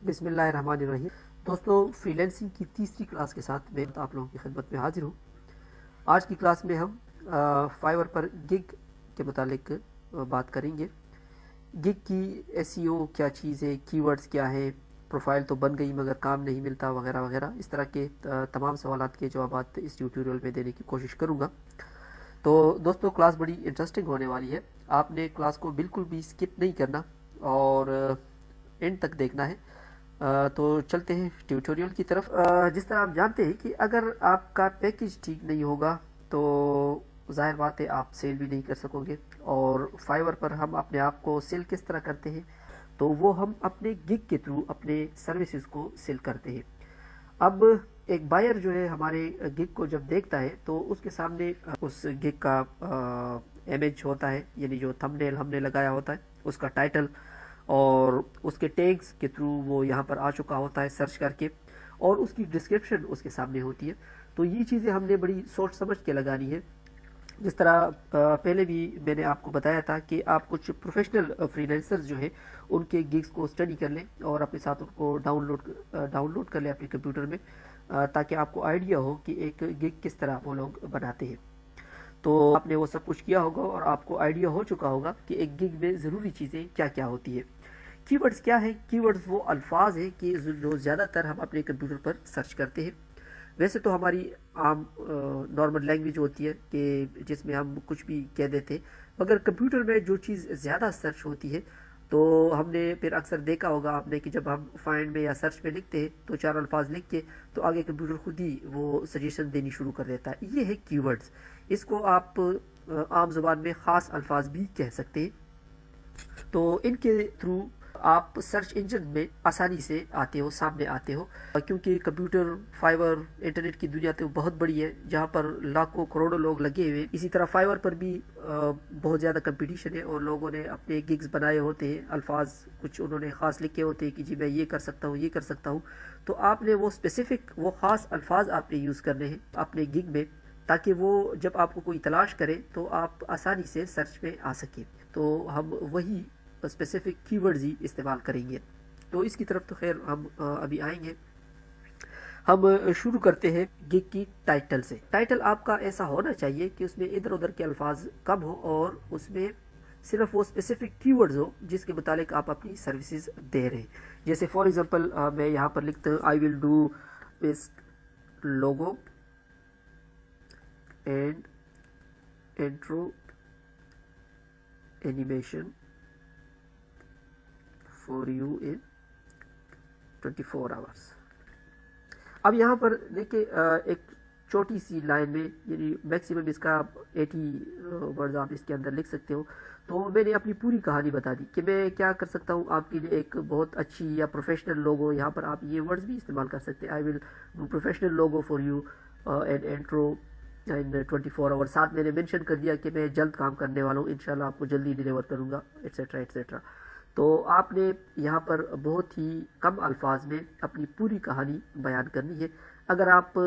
بسم اللہ الرحمن الرحیم۔ دوستو، فری لینسنگ کی تیسری کلاس کے ساتھ میں آپ لوگوں کی خدمت میں حاضر ہوں۔ آج کی کلاس میں ہم فائور پر گگ کے متعلق بات کریں گے۔ گگ کی SEO کیا چیز ہے، کی ورڈز کیا ہیں، پروفائل تو بن گئی مگر کام نہیں ملتا وغیرہ وغیرہ، اس طرح کے تمام سوالات کے جوابات اس ٹیوٹوریل میں دینے کی کوشش کروں گا۔ تو دوستو، کلاس بڑی انٹرسٹنگ ہونے والی ہے، آپ نے کلاس کو بالکل بھی سکپ نہیں کرنا اور اینڈ تک دیکھنا ہے۔ تو چلتے ہیں ٹیوٹوریل کی طرف۔ جس طرح آپ جانتے ہیں کہ اگر آپ کا پیکج ٹھیک نہیں ہوگا تو ظاہر بات ہے آپ سیل بھی نہیں کر سکو گے، اور فائور پر ہم اپنے آپ کو سیل کس طرح کرتے ہیں، تو وہ ہم اپنے گگ کے تھرو اپنے سروسز کو سیل کرتے ہیں۔ اب ایک بائر جو ہے ہمارے گگ کو جب دیکھتا ہے تو اس کے سامنے اس گگ کا امیج ہوتا ہے، یعنی جو تھمب نیل ہم نے لگایا ہوتا ہے، اس کا ٹائٹل اور اس کے ٹیگز کے تھرو وہ یہاں پر آ چکا ہوتا ہے سرچ کر کے، اور اس کی ڈسکرپشن اس کے سامنے ہوتی ہے۔ تو یہ چیزیں ہم نے بڑی سوچ سمجھ کے لگانی ہے۔ جس طرح پہلے بھی میں نے آپ کو بتایا تھا کہ آپ کچھ پروفیشنل فری لینسرز جو ہیں ان کے گگز کو اسٹڈی کر لیں اور اپنے ساتھ ان کو ڈاؤن لوڈ کر لیں اپنے کمپیوٹر میں، تاکہ آپ کو آئیڈیا ہو کہ ایک گگ کس طرح وہ لوگ بناتے ہیں۔ تو آپ نے وہ سب کچھ کیا ہوگا اور آپ کو آئیڈیا ہو چکا ہوگا کہ ایک گگ میں ضروری چیزیں کیا کیا ہوتی ہے۔ کی ورڈز کیا ہے؟ کی ورڈز وہ الفاظ ہیں کہ جو زیادہ تر ہم اپنے کمپیوٹر پر سرچ کرتے ہیں۔ ویسے تو ہماری عام نارمل لینگویج ہوتی ہے کہ جس میں ہم کچھ بھی کہہ دیتے ہیں، مگر کمپیوٹر میں جو چیز زیادہ سرچ ہوتی ہے تو ہم نے پھر اکثر دیکھا ہوگا آپ نے کہ جب ہم فائنڈ میں یا سرچ میں لکھتے ہیں تو 4 الفاظ لکھ کے تو آگے کمپیوٹر خود ہی وہ سجیشن دینی شروع کر دیتا ہے۔ یہ ہے کی ورڈز۔ اس کو آپ عام زبان میں خاص الفاظ بھی کہہ سکتے ہیں۔ تو ان کے تھرو آپ سرچ انجن میں آسانی سے آتے ہو، سامنے آتے ہو، کیونکہ کمپیوٹر، فائور، انٹرنیٹ کی دنیا تو بہت بڑی ہے جہاں پر لاکھوں کروڑوں لوگ لگے ہوئے۔ اسی طرح فائور پر بھی بہت زیادہ کمپٹیشن ہے اور لوگوں نے اپنے گگز بنائے ہوتے ہیں، الفاظ کچھ انہوں نے خاص لکھے ہوتے ہیں کہ جی میں یہ کر سکتا ہوں، یہ کر سکتا ہوں۔ تو آپ نے وہ اسپیسیفک، وہ خاص الفاظ آپ نے یوز کرنے ہیں اپنے گگ میں، تاکہ وہ جب آپ کو کوئی تلاش کرے تو آپ آسانی سے سرچ میں آ سکیں۔ تو ہم وہی اسپیسیفک کی ورڈز ہی استعمال کریں گے۔ تو اس کی طرف تو خیر ہم ابھی آئیں گے۔ ہم شروع کرتے ہیں گگ کی ٹائٹل سے۔ ٹائٹل آپ کا ایسا ہونا چاہیے کہ اس میں ادھر ادھر کے الفاظ کم ہو اور اس میں صرف وہ اسپیسیفک کی ورڈز ہو جس کے متعلق آپ اپنی سروسز دے رہے ہیں۔ جیسے فار ایگزامپل میں یہاں پر لکھتا ہوں I will do best logo and intro animation for you in 24 hours۔ اب یہاں پر دیکھیں ایک چھوٹی سی لائن میں، یعنی میکسیمم اس کا 80 ورڈز آپ اس کے اندر لکھ سکتے ہو۔ تو میں نے اپنی پوری کہانی بتا دی کہ میں کیا کر سکتا ہوں آپ کے لیے ایک بہت اچھی یا پروفیشنل لوگو۔ یہاں پر آپ یہ ورڈز بھی استعمال کر سکتے ہیں، I will do professional logo for you and intro in 24 hours۔ ساتھ میں نے مینشن کر دیا کہ میں جلد کام کرنے والا ہوں، انشاءاللہ آپ کو جلدی ڈیلیور کروں گا، ایٹسیٹرا ایٹسیٹرا۔ تو آپ نے یہاں پر بہت ہی کم الفاظ میں اپنی پوری کہانی بیان کرنی ہے۔ اگر آپ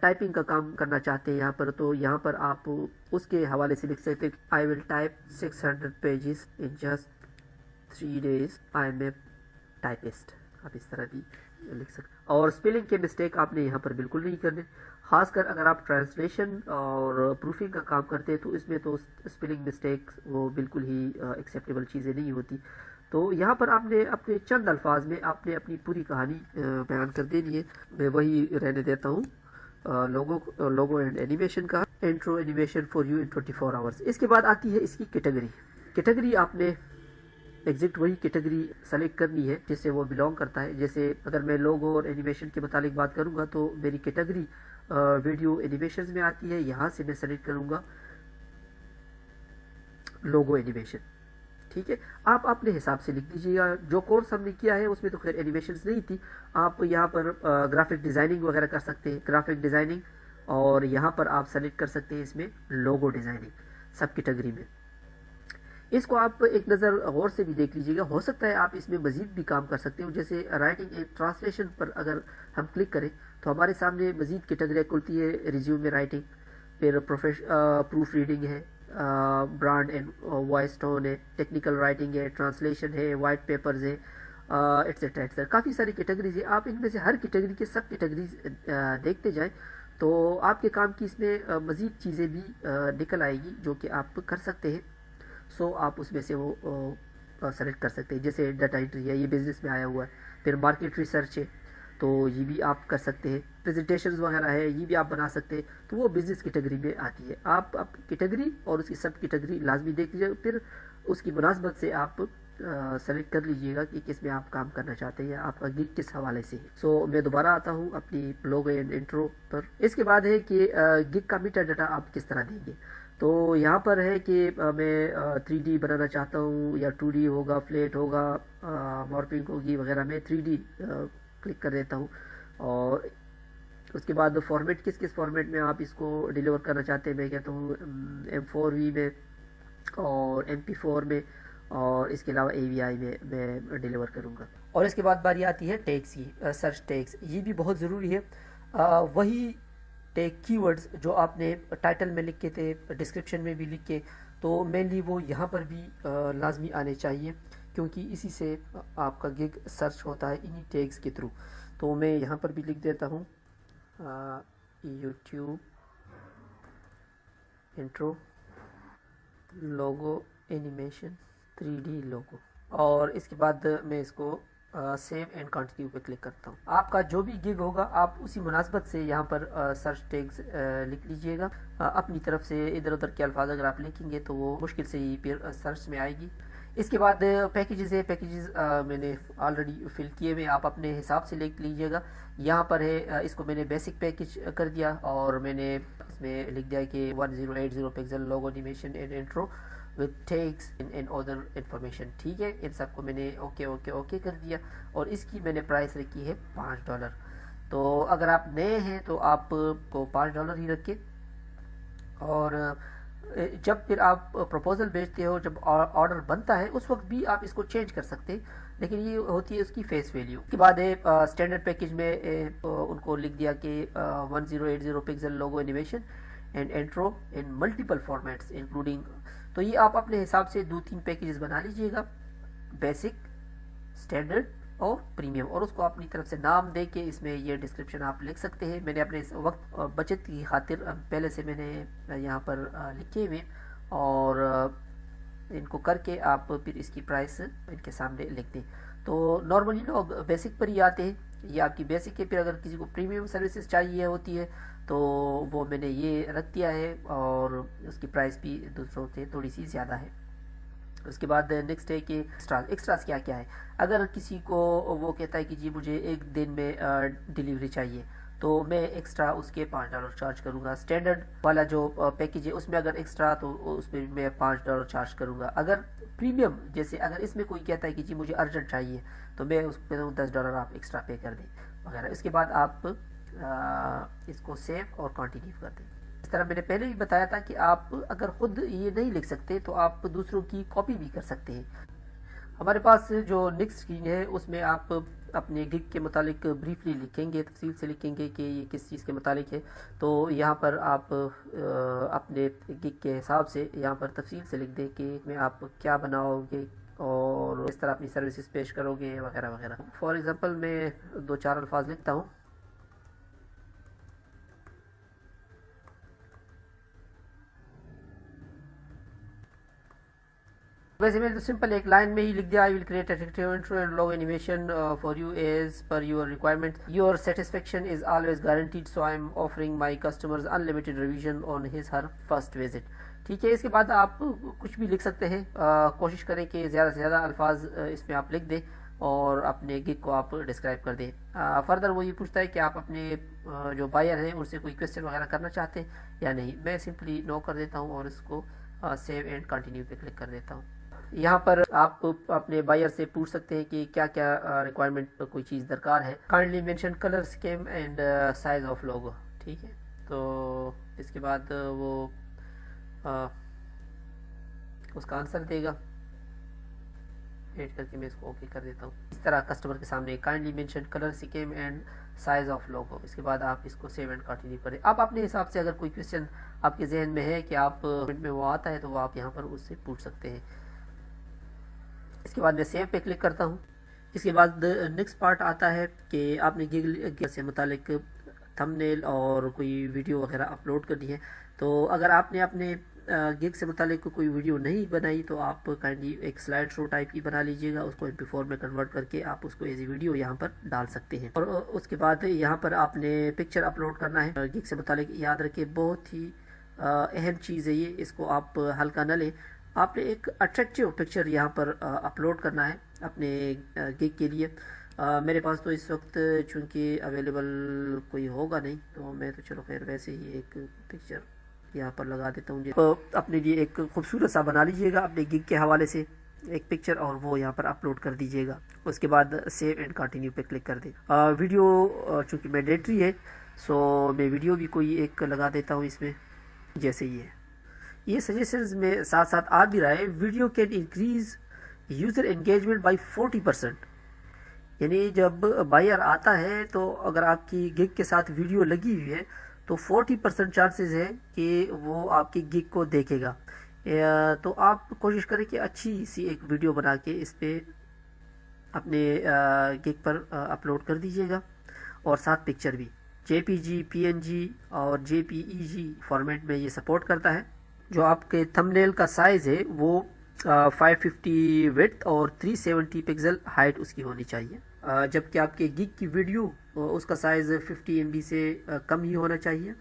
ٹائپنگ کا کام کرنا چاہتے ہیں یہاں پر، تو یہاں پر آپ اس کے حوالے سے لکھ سکتے ہیں I will type 600 pages in just 3 days، I am a typist. آپ اس طرح بھی لکھ سکتے ہیں۔ اور اسپیلنگ کے مسٹیک آپ نے یہاں پر بالکل نہیں کرنے، خاص کر اگر آپ ٹرانسلیشن اور پروفنگ کا کام کرتے ہیں تو اس میں تو اسپیلنگ مسٹیک وہ بالکل ہی ایکسیپٹیبل چیزیں نہیں ہوتی۔ تو یہاں پر آپ نے اپنے چند الفاظ میں آپ نے اپنی پوری کہانی بیان کر دینی ہے۔ میں وہی رہنے دیتا ہوں لوگو اینڈ اینیمیشن کا، intro animation for you in 24 hours۔ اس کے بعد آتی ہے اس کی کیٹیگری۔ کیٹیگری آپ نے ایگزیکٹ وہی کیٹیگری سلیکٹ کرنی ہے جس سے وہ بلونگ کرتا ہے۔ جیسے اگر میں لوگو اور اینیمیشن کے متعلق بات کروں گا تو میری کیٹیگری ویڈیو اینیمیشنز میں آتی ہے، یہاں سے میں سلیکٹ کروں گا لوگو اینیمیشن۔ ٹھیک ہے، آپ اپنے حساب سے لکھ دیجیے گا۔ جو کورس ہم نے کیا ہے اس میں تو خیر اینیمیشنز نہیں تھی، آپ یہاں پر گرافک ڈیزائننگ وغیرہ کر سکتے ہیں، گرافک ڈیزائننگ، اور یہاں پر آپ سلیکٹ کر سکتے ہیں اس میں لوگو ڈیزائننگ سب کیٹیگری میں۔ اس کو آپ ایک نظر غور سے بھی دیکھ لیجیے گا، ہو سکتا ہے آپ اس میں مزید بھی کام کر سکتے ہو۔ جیسے رائٹنگ اینڈ ٹرانسلیشن پر اگر ہم کلک کریں تو ہمارے سامنے مزید کیٹیگری کھلتی ہے، ریزیومے رائٹنگ، پھر پروف ریڈنگ ہے، برانڈ اینڈ وائس ٹون ہے، ٹیکنیکل رائٹنگ ہے، ٹرانسلیشن ہے، وائٹ پیپرز ہے، ایٹسٹرا ایٹسٹرا، کافی ساری کیٹیگریز ہیں. آپ ان میں سے ہر کیٹیگری کے سب کیٹیگریز دیکھتے جائیں تو آپ کے کام کی اس میں مزید چیزیں بھی نکل آئے گی جو کہ آپ کر سکتے ہیں. سو آپ اس میں سے وہ سلیکٹ کر سکتے ہیں. جیسے ڈیٹا انٹری ہے، یہ بزنس میں آیا ہوا ہے. پھر مارکیٹ ریسرچ ہے تو یہ بھی آپ کر سکتے ہیں. پریزنٹیشنز وغیرہ ہے یہ بھی آپ بنا سکتے ہیں. تو وہ بزنس کیٹیگری میں آتی ہے. آپ کیٹیگری اور اس کی سب کیٹیگری لازمی دیکھ لیجیے، پھر اس کی مناسبت سے آپ سلیکٹ کر لیجئے گا کہ کس میں آپ کام کرنا چاہتے ہیں یا آپ کا گگ کس حوالے سے ہے. سو میں دوبارہ آتا ہوں اپنی لوگو اینڈ انٹرو پر. اس کے بعد ہے کہ گگ کا میٹا ڈیٹا آپ کس طرح دیں گے. تو یہاں پر ہے کہ میں 3D بنانا چاہتا ہوں یا 2D ہوگا، فلیٹ ہوگا، مارپنگ ہوگی وغیرہ. میں 3D کلک کر دیتا ہوں. اور اس کے بعد فارمیٹ کس کس فارمیٹ میں آپ اس کو ڈیلیور کرنا چاہتے ہیں. میں کہتا ہوں M4V میں اور MP4 میں اور اس کے علاوہ AVI میں ڈیلیور کروں گا. اور اس کے بعد باری آتی ہے ٹیگس کی، سرچ ٹیگس. یہ بھی بہت ضروری ہے. وہی ٹیگ کی ورڈز جو آپ نے ٹائٹل میں لکھے تھے، ڈسکرپشن میں بھی لکھے، تو مینلی وہ یہاں پر بھی لازمی آنے چاہیے کیونکہ اسی سے آپ کا گگ سرچ ہوتا ہے انہی ٹیگس کے تھرو. تو میں یہاں پر بھی لکھ دیتا ہوں یوٹیوب انٹرو لوگو اینیمیشن 3D لوگو. اور اس کے بعد میں اس کو سیو اینڈ کنٹینیو پہ کلک کرتا ہوں. آپ کا جو بھی گگ ہوگا آپ اسی مناسبت سے یہاں پر سرچ ٹیگز لکھ لیجئے گا. اپنی طرف سے ادھر ادھر کے الفاظ اگر آپ لکھیں گے تو وہ مشکل سے ہی پھر سرچ میں آئے گی. اس کے بعد پیکیجز ہے. پیکیجز میں نے آلریڈی فل کیے ہوئے، آپ اپنے حساب سے لکھ لیجئے گا. یہاں پر ہے اس کو میں نے بیسک پیکیج کر دیا اور میں نے اس میں لکھ دیا کہ 1080 pixel logo animation and intro with tags and other information. ٹھیک ہے، ان سب کو میں نے اوکے کر دیا اور اس کی میں نے پرائس رکھی ہے $5. تو اگر آپ نئے ہیں تو آپ کو $5 ہی رکھے. اور جب پھر آپ پروپوزل بھیجتے ہو، جب آرڈر بنتا ہے اس وقت بھی آپ اس کو چینج کر سکتے ہیں، لیکن یہ ہوتی ہے اس کی فیس ویلیو. اس کے بعد ہے اسٹینڈرڈ پیکیج میں ان کو لکھ دیا کہ 1080 pixel logo animation and intro in multiple formats including. تو یہ آپ اپنے حساب سے 2-3 پیکیجز بنا لیجئے گا، بیسک، اسٹینڈرڈ اور پریمیم، اور اس کو اپنی طرف سے نام دے کے اس میں یہ ڈسکرپشن آپ لکھ سکتے ہیں. میں نے اپنے وقت بچت کی خاطر پہلے سے میں نے یہاں پر لکھے ہوئے اور ان کو کر کے آپ پھر اس کی پرائس ان کے سامنے لکھ دیں. تو نارملی لوگ بیسک پر ہی آتے ہیں. یہ آپ کی بیسک ہے. پھر اگر کسی کو پریمیم سروسز چاہیے ہوتی ہے تو وہ میں نے یہ رکھ دیا ہے اور اس کی پرائس بھی دوسروں سے تھوڑی سی زیادہ ہے. اس کے بعد نیکسٹ ہے کہ ایکسٹراز کیا ہے. اگر کسی کو وہ کہتا ہے کہ جی مجھے ایک دن میں ڈیلیوری چاہیے تو میں ایکسٹرا اس کے $5 چارج کروں گا. اسٹینڈرڈ والا جو پیکیج ہے اس میں اگر ایکسٹرا تو اس میں میں $5 چارج کروں گا. اگر پریمیم جیسے اگر اس میں کوئی کہتا ہے کہ جی مجھے ارجنٹ چاہیے تو میں اس پہ $10 آپ ایکسٹرا پے کر دیں وغیرہ. اس کے بعد آپ اس کو سیو اور کنٹینیو کر دیں. اس طرح میں نے پہلے بھی بتایا تھا کہ آپ اگر خود یہ نہیں لکھ سکتے تو آپ دوسروں کی کاپی بھی کر سکتے ہیں. ہمارے پاس جو نیکسٹ اسکرین ہے اس میں آپ اپنے گگ کے متعلق بریفلی لکھیں گے، تفصیل سے لکھیں گے کہ یہ کس چیز کے متعلق ہے. تو یہاں پر آپ اپنے گگ کے حساب سے یہاں پر تفصیل سے لکھ دیں کہ میں آپ کیا بناؤ گے اور اس طرح اپنی سروسز پیش کرو گے وغیرہ وغیرہ. فار ایگزامپل میں 2-4 الفاظ لکھتا ہوں. ویسے میں نے سمپل ایک لائن میں ہی لکھ دیا. I will create attractive intro and logo animation for you as per your requirement. Your satisfaction is always guaranteed, so I am offering my customers unlimited revision on his/her first visit. ٹھیک ہے. اس کے بعد آپ کچھ بھی لکھ سکتے ہیں. کوشش کریں کہ زیادہ سے زیادہ الفاظ اس میں آپ لکھ دیں اور اپنے گگ کو آپ ڈسکرائب کر دیں. فردر وہ یہ پوچھتا ہے کہ آپ اپنے جو بائر ہیں ان سے کوئی کویسچن وغیرہ کرنا چاہتے ہیں یا نہیں. میں سمپلی نو کر دیتا ہوں اور اس کو سیو اینڈ کنٹینیو پہ کلک کر دیتا ہوں. یہاں پر آپ اپنے بائر سے پوچھ سکتے ہیں کہ کیا کیا ریکوائرمنٹ کوئی چیز درکار ہے. Kindly mention colour scheme and size of logo. ٹھیک ہے. تو اس کے بعد وہ اس کا آنسر دے گا. ایڈ کر کے میں اس کو اوکے کر دیتا ہوں. اس طرح کسٹمر کے سامنے kindly mention colour scheme and size of logo. اس کے بعد آپ اس کو سیو اینڈ کنٹینیو کریں. آپ اپنے حساب سے اگر کوئی کویسچن آپ کے ذہن میں ہے کہ آپ میں وہ آتا ہے تو وہ آپ یہاں پر اس سے پوچھ سکتے ہیں. اس کے بعد میں سیو پہ کلک کرتا ہوں. اس کے بعد نیکسٹ پارٹ آتا ہے کہ آپ نے گگ سے متعلق تھمبنیل اور کوئی ویڈیو وغیرہ اپلوڈ کرنی ہے. تو اگر آپ نے اپنے گگ سے متعلق کوئی ویڈیو نہیں بنائی تو آپ کائنڈلی ایک سلائڈ شو ٹائپ کی بنا لیجئے گا, اس کو MP4 میں کنورٹ کر کے آپ اس کو ایز اے ویڈیو یہاں پر ڈال سکتے ہیں. اور اس کے بعد یہاں پر آپ نے پکچر اپلوڈ کرنا ہے گگ سے متعلق. یاد رکھیں بہت ہی اہم چیز ہے یہ, اس کو آپ ہلکا نہ لیں. آپ نے ایک اٹریکٹیو پکچر یہاں پر اپلوڈ کرنا ہے اپنے گگ کے لیے. میرے پاس تو اس وقت چونکہ اویلیبل کوئی ہوگا نہیں تو میں تو چلو خیر ویسے ہی ایک پکچر یہاں پر لگا دیتا ہوں. اپنے لیے ایک خوبصورت سا بنا لیجئے گا اپنے گگ کے حوالے سے ایک پکچر, اور وہ یہاں پر اپلوڈ کر دیجئے گا. اس کے بعد سیو اینڈ کنٹینیو پہ کلک کر دیں. ویڈیو چونکہ مینڈیٹری ہے سو میں ویڈیو بھی کوئی ایک لگا دیتا ہوں اس میں, جیسے یہ سجیشنز میں ساتھ ساتھ آ بھی رہا ہے. Video can increase user engagement by 40%. یعنی جب بائر آتا ہے تو اگر آپ کی گگ کے ساتھ ویڈیو لگی ہوئی ہے تو 40% چانسز ہے کہ وہ آپ کی گگ کو دیکھے گا. تو آپ کوشش کریں کہ اچھی سی ایک ویڈیو بنا کے اس پہ اپنے گگ پر اپلوڈ کر دیجیے گا, اور ساتھ پکچر بھی JPG, PNG اور JPEG فارمیٹ میں یہ سپورٹ کرتا ہے. جو آپ کے تھمبنیل کا سائز ہے وہ 550 وڈتھ اور 370 پکسل ہائٹ اس کی ہونی چاہیے, جبکہ آپ کے گگ کی ویڈیو اس کا سائز 50 MB سے کم ہی ہونا چاہیے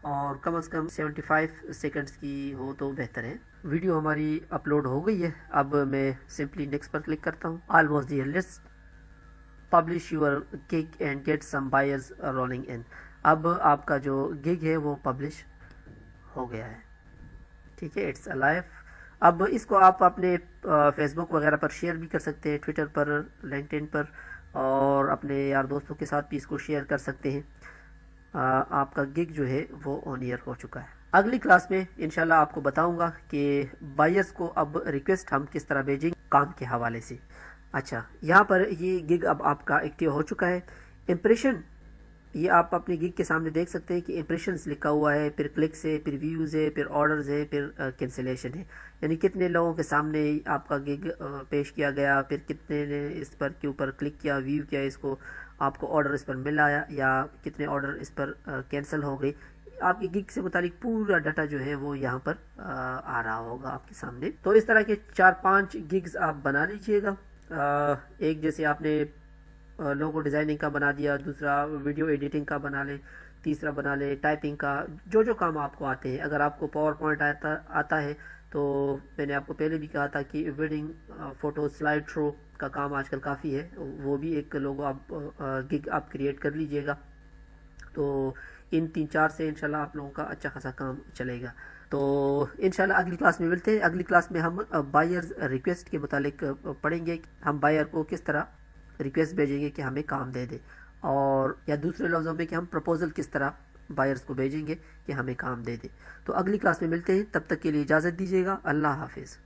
اور کم از کم 75 سیکنڈز کی ہو تو بہتر ہے. ویڈیو ہماری اپلوڈ ہو گئی ہے. اب میں سمپلی نیکسٹ پر کلک کرتا ہوں. Almost there, let's publish your gig and get some buyers rolling in. اب آپ کا جو گگ ہے وہ پبلش ہو گیا ہے. ٹھیک ہے, اٹس الائیو. اب اس کو آپ اپنے فیس بک وغیرہ پر شیئر بھی کر سکتے ہیں, ٹویٹر پر, لنکڈ ان پر, اور اپنے یار دوستوں کے ساتھ بھی اس کو شیئر کر سکتے ہیں. آپ کا گگ جو ہے وہ آن ایئر ہو چکا ہے. اگلی کلاس میں انشاءاللہ آپ کو بتاؤں گا کہ بائرز کو اب ریکویسٹ ہم کس طرح بھیجیں کام کے حوالے سے. اچھا, یہاں پر یہ گگ اب آپ کا ایکٹیو ہو چکا ہے. امپریشن یہ آپ اپنے گگ کے سامنے دیکھ سکتے ہیں کہ امپریشنز لکھا ہوا ہے, پھر کلکس ہے, پھر ویوز ہے, پھر آرڈرز ہے, پھر کینسلیشن ہے. یعنی کتنے لوگوں کے سامنے آپ کا گگ پیش کیا گیا, پھر کتنے نے اس پر کے اوپر کلک کیا, ویو کیا, اس کو آپ کو آرڈر اس پر مل آیا, یا کتنے آرڈر اس پر کینسل ہو گئی. آپ کی گگ سے متعلق پورا ڈاٹا جو ہے وہ یہاں پر آ رہا ہوگا آپ کے سامنے. تو اس طرح کے 4-5 گگز آپ بنا لیجئے گا. ایک جیسے آپ نے لوگو ڈیزائننگ کا بنا دیا, دوسرا ویڈیو ایڈیٹنگ کا بنا لیں, تیسرا بنا لیں ٹائپنگ کا, جو کام آپ کو آتے ہیں. اگر آپ کو پاور پوائنٹ آتا ہے تو میں نے آپ کو پہلے بھی کہا تھا کہ ویڈنگ فوٹو سلائڈ شو کا کام آج کل کافی ہے, وہ بھی ایک لوگو آپ گگ آپ کریٹ کر لیجئے گا. تو ان 3-4 سے انشاءاللہ آپ لوگوں کا اچھا خاصا کام چلے گا. تو انشاءاللہ اگلی کلاس میں ملتے ہیں. اگلی کلاس میں ہم بائرز ریکویسٹ کے متعلق پڑھیں گے, ہم بائر کو کس طرح ریکویسٹ بھیجیں گے کہ ہمیں کام دے دے, اور یا دوسرے لفظوں میں کہ ہم پروپوزل کس طرح بائرز کو بھیجیں گے کہ ہمیں کام دے دے. تو اگلی کلاس میں ملتے ہیں, تب تک کے لیے اجازت دیجیے گا. اللہ حافظ.